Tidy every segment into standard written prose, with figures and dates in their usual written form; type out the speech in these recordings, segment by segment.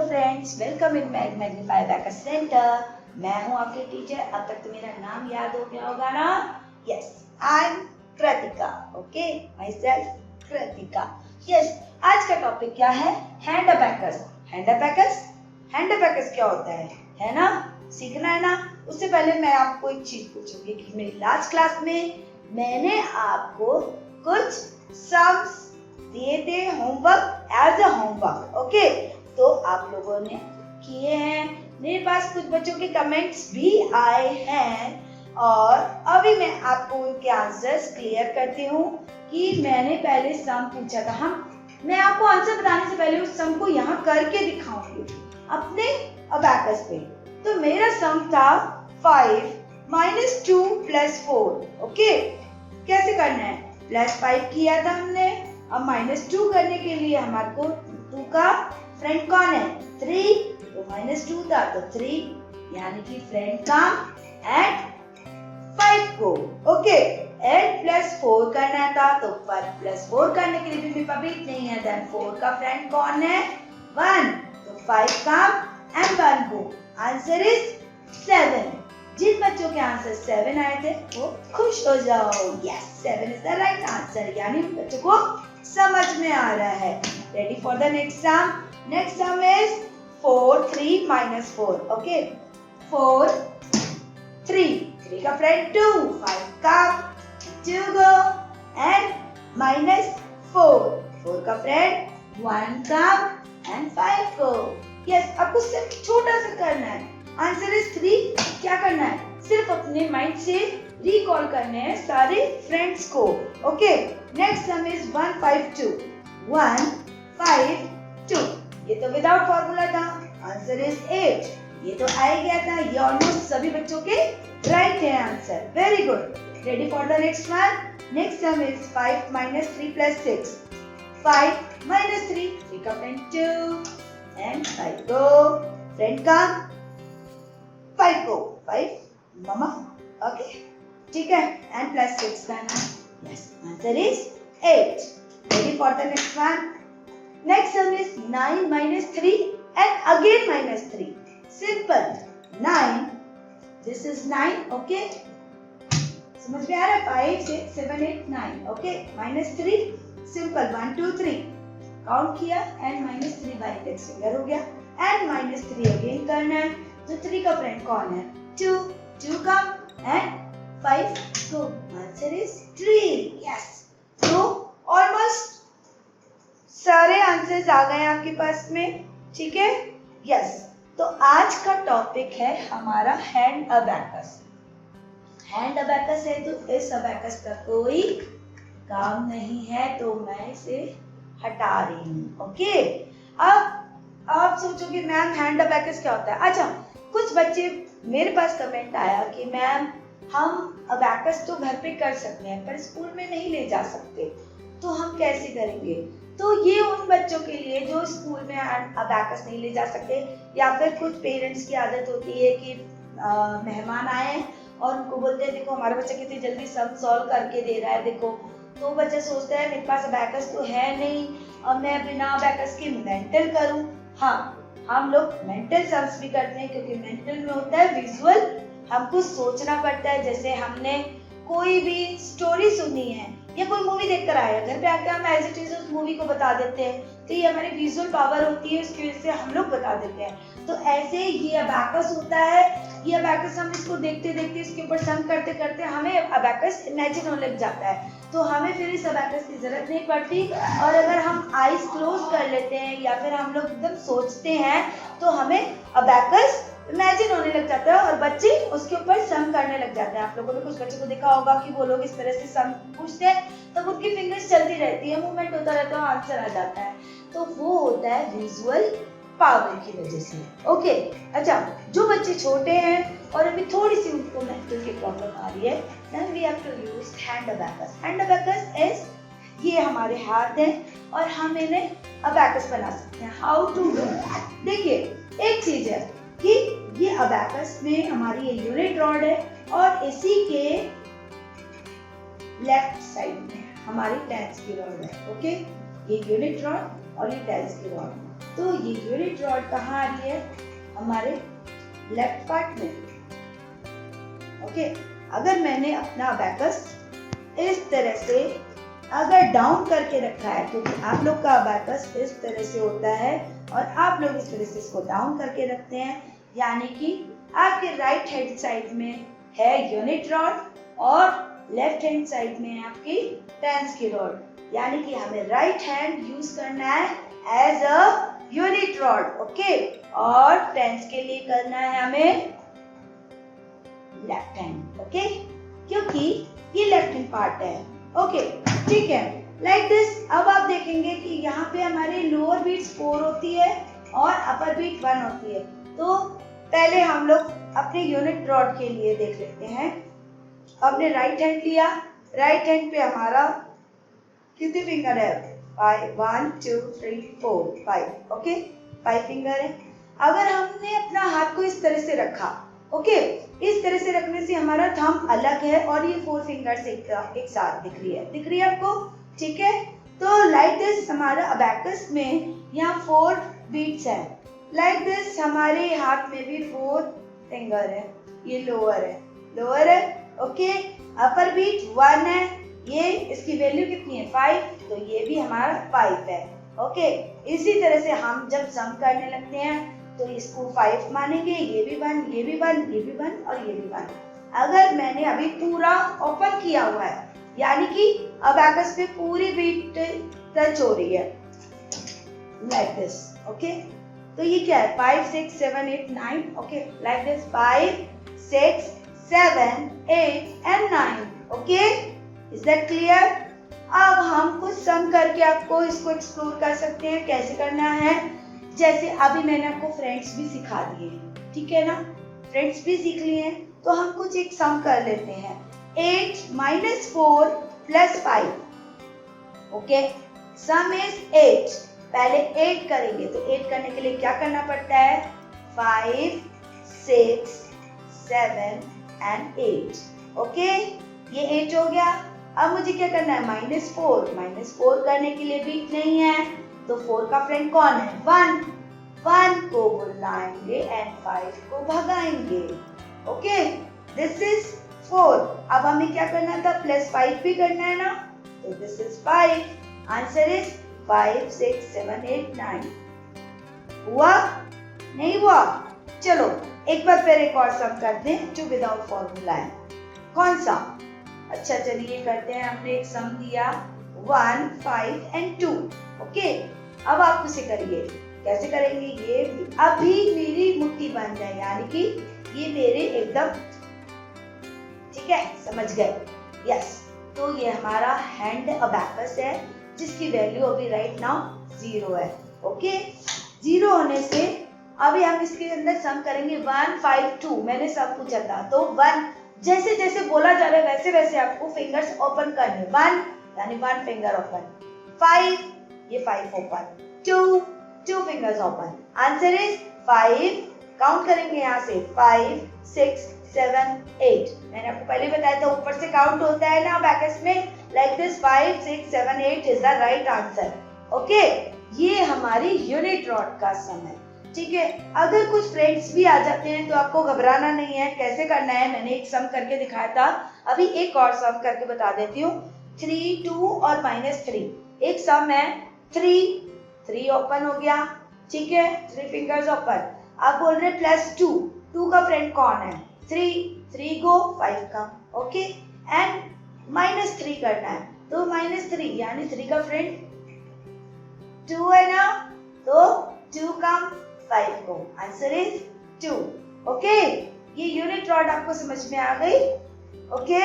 Friends, welcome in magnify abacus centre. मैं हूं आपके टीचर। अब तक तो मेरा नाम याद हो गया होगा ना? Yes, I am Kritika. Okay, my self Kritika. Yes, आज का टॉपिक क्या है? Hand abacus. Hand abacus, hand abacus क्या होता है ना? सीखना है ना? उससे पहले मैं आपको एक चीज पूछूंगी कि मेरी लास्ट क्लास में मैंने आपको कुछ सम्स दिए थे homework, as a homework. Okay, तो आप लोगों ने किए हैं। मेरे पास कुछ बच्चों के कमेंट्स भी आए हैं और अभी मैं आपको उनके आंसर्स क्लियर करती हूँ कि मैंने पहले सम पूछा था। मैं आपको आंसर बताने से पहले उस सम को यहाँ करके दिखाऊंगी अपने अबैकस पे। तो मेरा सम था 5 - 2 + 4। ओके, कैसे करना है? +5 किया था हमने, अब -2 करने के लिए हमारे को 2 का फ्रेंड कौन है? 3। तो -2 था तो 3, यानी कि फ्रेंड कम ऐड 5 को। ओके, ऐड +4 करना था तो 5 + 4 करने के लिए भी पब्लिक नहीं है, देन 4 का फ्रेंड कौन है? 1। तो 5 come and 1 go. Answer is 7। जिन बच्चों के आंसर 7 आए थे वो खुश हो जाओ। Yes, 7 is the right answer, यानी बच्चों को समझ में आ रहा है। Ready for the next sum? Next sum is 4 3 - 4। Okay, 4 3 का फ्रेंड 2, 5 कम 2 गो एंड -4 का friend 1 come and 5 go. Yes, आपको सिर्फ छोटा सा करना है। Answer is 3। क्या करना है? सिर्फ अपने माइंड से रिकॉल करने हैं सारे फ्रेंड्स को। Okay, next sum is 1 5 2। 1 5 2, ये तो विदाउट फॉर्मूला था। Answer is 8। ये तो आ ही गया था। ये ऑलमोस्ट सभी बच्चों के राइट है answer. Very good. Ready for the next one? Next sum is 5 - 3 + 6। 5 - 3 का फ्रेंड 2 एंड 5 गो। फ्रेंड का 5 को 5 ममा। ओके, ठीक है, एंड +6 का ना। Yes, answer is 8। Ready for the next one? Next sum is 9 - 3 and again -3। Simple 9, this is 9। Okay, समझ में आ रहा है? 5 6 7 8 9। ओके, -3 सिंपल 1 2 3 काउंट किया एंड -3 बाय इंडेक्स फिंगर हो गया एंड -3 अगेन करना है। तो 3 का फ्रेंड कौन है? 2 2 का एंड 5 को। Answer is 3। यस, तो ऑलमोस्ट सारे आंसर्स आ गए आपके पास में। ठीक है, यस। तो आज का टॉपिक है हमारा हैंड अबैकस। हैंड अबैकस है तो इस अबैकस का कोई काम नहीं है, तो मैं इसे हटा रही हूँ। ओके, अब आप सोचोगे मैम हैंड अबैकस क्या होता है? अच्छा, कुछ बच्चे मेरे पास कमेंट आया कि मैम हम अबैकस तो घर पे कर सकते हैं पर स्कूल में नहीं ले जा सकते, तो हम कैसे करेंगे? तो ये उन बच्चों के लिए जो स्कूल में अबैकस नहीं ले जा सकते, या फिर कुछ पेरेंट्स की आदत होती है कि मेहमान आए और उनको बोलते हैं देखो हमारा बच्चा कितनी जल्दी सम सॉल्व करके दे रहा है, देखो। तो बच्चा सोचता है मेरे पास अबैकस तो है नहीं और मैं बिना अबैकस के मेंटल करूं। हाँ, हम लोग मेंटल सम्स भी करते हैं क्योंकि मेंटल में होता है विजुअल, हमको सोचना पड़ता है। जैसे हमने कोई भी स्टोरी सुनी है या कोई मूवी देखकर आया, घर पे आकर हम एज इट इज उस मूवी को बता देते हैं, तो ये हमारी विजुअल पावर होती है, उसकी वजह से हम लोग बता देते हैं। तो ऐसे ये अबैकस होता है। ये अबैकस हम इसको देखते देखते इसके ऊपर सम करते करते हमें अबैकस इमेजिन होने लग जाता है, तो हमें फिर इस अबैकस की जरूरत नहीं पड़ती। और अगर हम आईज क्लोज कर लेते हैं या फिर हम लोग एकदम सोचते हैं तो हमें अबैकस इमेजिन होने लग जाता है और बच्चे उसके ऊपर सम करने लग जाते हैं। आप लोगों ने कुछ बच्चों को देखा होगा कि वो लोग इस तरह से सम पूछते हैं तब उनकी फिंगर्स चलती रहती है, मूवमेंट होता रहता है, आंसर आ जाता है। तो वो होता है विजुअल पावर की वजह से। ओके, अच्छा, जो बच्चे छोटे हैं और अभी थोड़ी सी उनको मेंटल की प्रॉब्लम आ रही है, then we have to use hand abacus. Hand abacus is, ये हमारे हाथ हैं और हम इन्हें अबैकस बना सकते हैं। How to do? देखिए, एक चीज है कि ये अबैकस में हमारी ये यूनिट रॉड है और इसी के लेफ्ट साइड में हमारी टेंस की रॉड है। ओके, ये यूनिट रॉड और ये टेंस की रॉड। तो ये यूनिट रॉड कहाँ आ रही है? हमारे लेफ्ट पार्ट में। ओके, अगर मैंने अपना अबैकस इस तरह से अगर डाउन करके रखा है, क्योंकि आप लोग का अबैकस इस तरह से होता है और आप लोग इस तरह से इसको डाउन करके रखते हैं, यानी कि आपके राइट हैंड साइड में है यूनिट रॉड और लेफ्ट हैंड साइड में है आपकी टेंस की रॉड, यानी कि हमें राइट हैंड यूज करना है as a unit rod. Okay, और टेंस के लिए करना है हमें लेफ्ट हैंड। ओके, क्योंकि ये लेफ्ट हैंड पार्ट है। ओके, ठीक है, लाइक दिस। अब आप देखेंगे कि यहाँ पे हमारी लोअर बीट्स 4 होती है और अपर बीट 1 होती है। तो पहले हम लोग अपने यूनिट रॉड के लिए देख लेते हैं। हमने राइट हैंड लिया, राइट हैंड पे हमारा कितने फिंगर है? 1 2 3 4 5। ओके, 5 फिंगर है। अगर हमने अपना हाथ को इस तरह से रखा, ओके, इस तरह से रखने से हमारा थंब अलग है और ये 4 फिंगर्स एक साथ दिख रही है आपको? ठीक है, तो लाइक दिस हमारा अबैकस में यहाँ 4 बीट्स है। लाइक दिस हमारे हाथ में भी 4 फिंगर है। ये लोअर है। ओके, अपर बीट 1 है, ये इसकी वैल्यू कितनी है? 5, तो ये भी हमारा 5 है। ओके, इसी तरह से हम जब सम करने लगते हैं तो इसको 5 मानेंगे, ये भी 1, ये भी 1, ये भी 1 और ये भी 1। अगर मैंने अभी पूरा ओपन किया हुआ है, यानी कि अबैकस पे पूरी बीट टच हो रही है, लाइक दिस। ओके, तो ये क्या है? 5 6 7 8 9। Okay, like this 5 6 7 8 and 9। Okay, is that clear? अब हम कुछ सम करके आपको इसको एक्सप्लोर कर सकते हैं। कैसे करना है? जैसे अभी मैंने आपको फ्रेंड्स भी सिखा दिए, ठीक है ना? फ्रेंड्स भी सीख लिए हैं, तो हम कुछ एक सम कर लेते हैं। 8 - 4 + 5। Okay, some is 8। पहले 8 करेंगे, तो 8 करने के लिए क्या करना पड़ता है? 5 6 7 and 8। ओके, ये 8 हो गया। अब मुझे क्या करना है? -4। -4 करने के लिए बीट नहीं है, तो 4 का फ्रेंड कौन है? 1। 1 को बुलाएंगे एंड 5 को भगाएंगे। Okay, this is 4। अब हमें क्या करना था? +5 भी करना है ना, तो दिस इज 5। Answer is 5 6 7 8 9। हुआ? नहीं हुआ? चलो एक बार फिर एक और सम करते हैं जो विदाउट फॉर्मूला है। कौन सा? अच्छा, चलिए करते हैं। हमने एक सम दिया 1 5 and 2। ओके, अब आप उसे करिए। कैसे करेंगे? ये अभी मेरी मुट्ठी बंद है, यानी कि ये मेरे एकदम, ठीक है, समझ गए? यस, तो ये हमारा हैंड अबैकस है जिसकी वैल्यू अभी राइट नाउ 0 है। ओके, 0 होने से अभी हम इसके अंदर सम करेंगे 1 5 2। मैंने सब पूछा था, तो 1 जैसे जैसे बोला जा रहा है वैसे वैसे आपको फिंगर्स ओपन करने। 1 यानी 1 फिंगर ओपन, 5 ये 5 open, 2 fingers open. Answer is 5। Count करेंगे यहाँ से 5 6 7 8। मैंने आपको पहले बताया था ऊपर से काउंट होता है ना अबैकस में, like this 5 6 7 8 is the right answer. Okay, ये हमारी यूनिट रॉड का सम है। ठीक है, अगर कुछ फ्रेंड्स भी आ जाते हैं तो आपको घबराना नहीं है। कैसे करना है मैंने एक सम करके दिखाया था, अभी एक और सम करके बता देती हूँ। 3 2 और -3 एक सम है। 3 ओपन हो गया, ठीक है, 3 फिंगर्स ओपन। आप बोल रहे +2 का फ्रेंड कौन है? 3 गो 5 कम। ओके, एंड -3 करना है, तो -3 यानी 3 का फ्रेंड 2 है ना, तो 2 कम 5 को। Answer is 2। ओके, ये यूनिट रॉड आपको समझ में आ गई? ओके,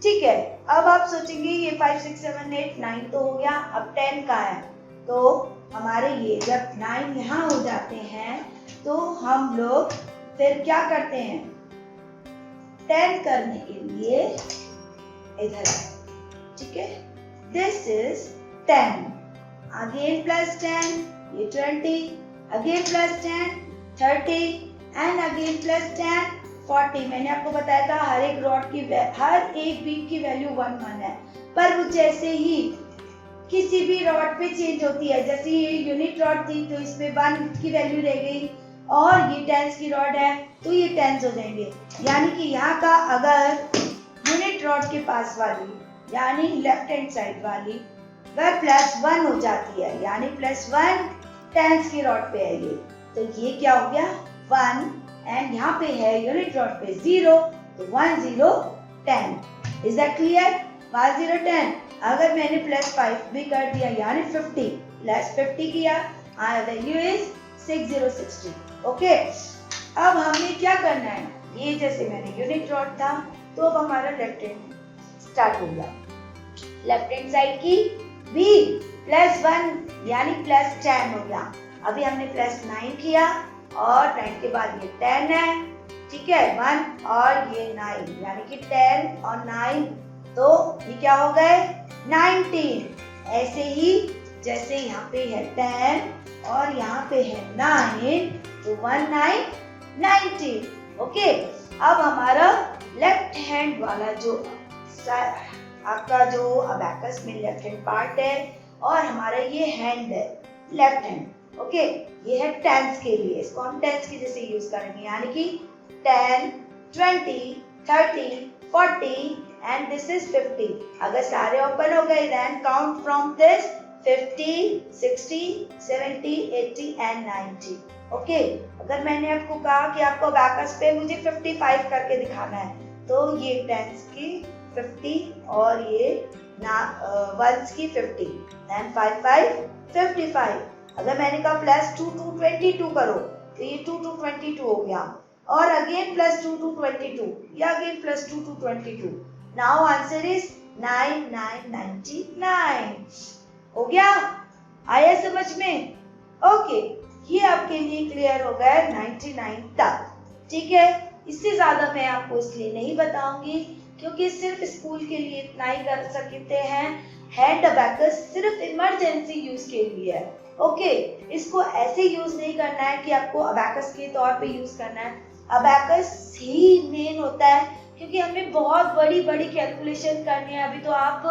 ठीक है। अब आप सोचेंगे ये 5 6 7 8 9 तो हो गया, अब 10 का है। तो हमारे ये जब 9 यहाँ हो जाते हैं तो हम लोग फिर क्या करते हैं? 10 करने के लिए इधर, ठीक है, दिस इज 10, अगेन +10, ये 20, अगेन +10 30 एंड अगेन +10 40। मैंने आपको बताया था हर एक रॉड की हर एक बीट की वैल्यू 1 1 है, पर वो जैसे ही किसी भी रॉड पे चेंज होती है। जैसे ये यूनिट रॉड थी तो इसमें 1 की वैल्यू रह गई, और ये टेंस की रॉड है तो ये टेंस हो जाएंगे। यानी कि यहाँ का अगर यूनिट रॉड के पास वाली यानी लेफ्ट हैंड साइड वाली वह +1 हो जाती है, यानी +1 टेंस की रॉड पे है ये, तो ये क्या हो गया 1, एंड यहाँ पे है यूनिट रॉड पे 0, तो 1 0 10। Is that clear? 1 0 10। अगर मैंने +5 भी कर दिया यानी 50 +50 किया, वैल्यू इज 6 0 60। ओके, अब हमें क्या करना है, ये जैसे मैंने यूनिट रॉड था तो अब हमारा लेफ्ट हैंड स्टार्ट हो गया। लेफ्ट हैंड साइड की भी +1 यानी +10 हो गया। अभी हमने +9 किया और 9 के बाद ये 10 है, ठीक है, 1 और ये 9 यानी कि 10 और 9, तो ये क्या हो गए 19। ऐसे ही जैसे यहाँ पे है 10 और यहाँ पे है 9, तो 1 9 19। ओके, अब हमारा लेफ्ट हैंड वाला जो आपका जो अबैकस में लेफ्ट हैंड पार्ट है और हमारा ये हैंड है लेफ्ट हैंड। ओके, ये है टेंस के लिए, इसको हम टेंस की जैसे यूज करेंगे, यानी कि 10 20 30 40 एंड दिस इज 50। अगर सारे ओपन हो गए then count from this 50 60 70 80 and 90। Okay, अगर मैंने आपको कहा कि आपको अबैकस पे मुझे 55 करके दिखाना है, तो ये टेंस की 50 और ये वंस की 50, देन 5 5 55। अगर मैंने कहा +2 2 22 करो, तो ये 2 2 22 हो गया, और अगेन +2 2 22, या अगेन +2 2 22। Now answer is 9 9 99। हो गया? आया समझ में? ओके, ये आपके लिए क्लियर हो गया 99 तक, ठीक है। इससे ज्यादा मैं आपको इसलिए नहीं बताऊंगी क्योंकि सिर्फ स्कूल के लिए इतना ही कर सकते हैं। हैंड अबैकस सिर्फ इमरजेंसी यूज के लिए है। ओके, इसको ऐसे यूज नहीं करना है कि आपको अबैकस के तौर पे यूज करना है। अबैकस ही मेन होता है क्योंकि हमें बहुत बड़ी बड़ी कैलकुलेशन करनी है। अभी तो आप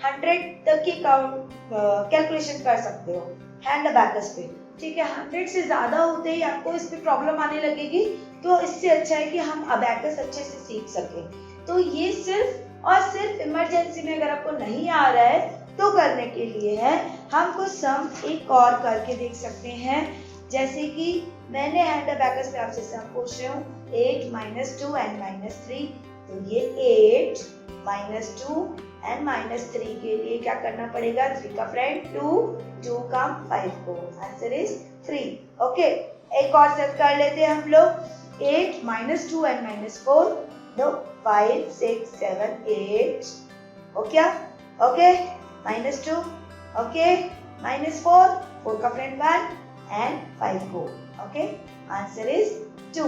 100 तक की कैलकुलेशन कर सकते हो हैंड अबैकस पे, ठीक है। 100 से ज्यादा होते ही आपको इस पे प्रॉब्लम आने लगेगी, तो इससे अच्छा है कि हम अबैकस अच्छे से सीख सकें। तो ये सिर्फ और सिर्फ इमरजेंसी में अगर आपको नहीं आ रहा है तो करने के लिए है। हम कुछ सम एक और करके देख सकते हैं, जैसे कि मैंने हैंड अबैकस में आपसे सम पूछ रही हूँ 8 -2 and -3, तो ये 8 -2 and -3 के लिए क्या करना पड़ेगा, 3 का फ्रेंड 2 2 का 5 को, आंसर इज 3। ओके, एक और सेट कर लेते हैं हम लोग 8 -2 and -4, दो 5 6 7 8, ओके ओके, -2, ओके, -4 4 का फ्रेंड 1 एंड 5 को, ओके, आंसर इज 2।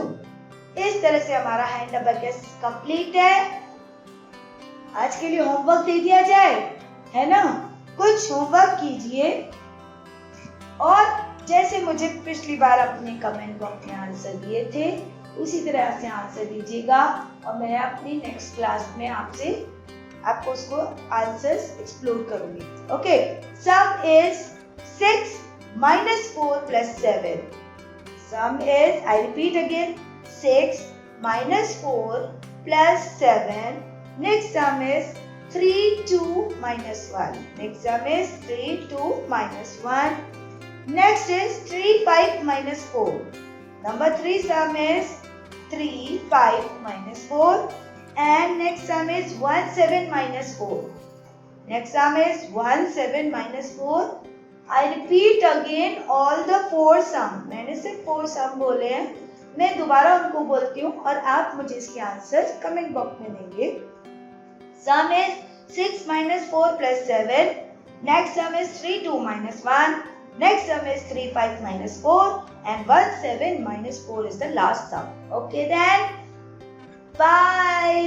इस तरह से हमारा हैंड अबैकस कंप्लीट है। आज के लिए होमवर्क दे दिया जाए, है ना? कुछ होमवर्क कीजिए और जैसे मुझे पिछली बार अपने कमेंट बॉक्स में आंसर दिए थे उसी तरह से आंसर दीजिएगा, और मैं अपनी नेक्स्ट क्लास में आपको उसको आंसर्स एक्सप्लोर करूंगी। Okay, some is 6 -4 + 7। Some is, I repeat again, 6 -4 + 7. Next sum is 3 2 -1. Next sum is 3 2 -1. Next is 3 5 -4. Number 3 sum is 3 5 -4. And next sum is 1 7 -4. Next sum is 1 7 -4. I repeat again all the 4 sum. मैंने सिर्फ 4 sum बोले हैं, मैं दोबारा उनको बोलती हूँ और आप मुझे इसके आंसर कमेंट बॉक्स में देंगे। Sum is 6 -4 + 7. Next sum is 3 2 -1. Next sum is 3 5 -4. And 1 7 -4 is the last sum. Okay then. Bye.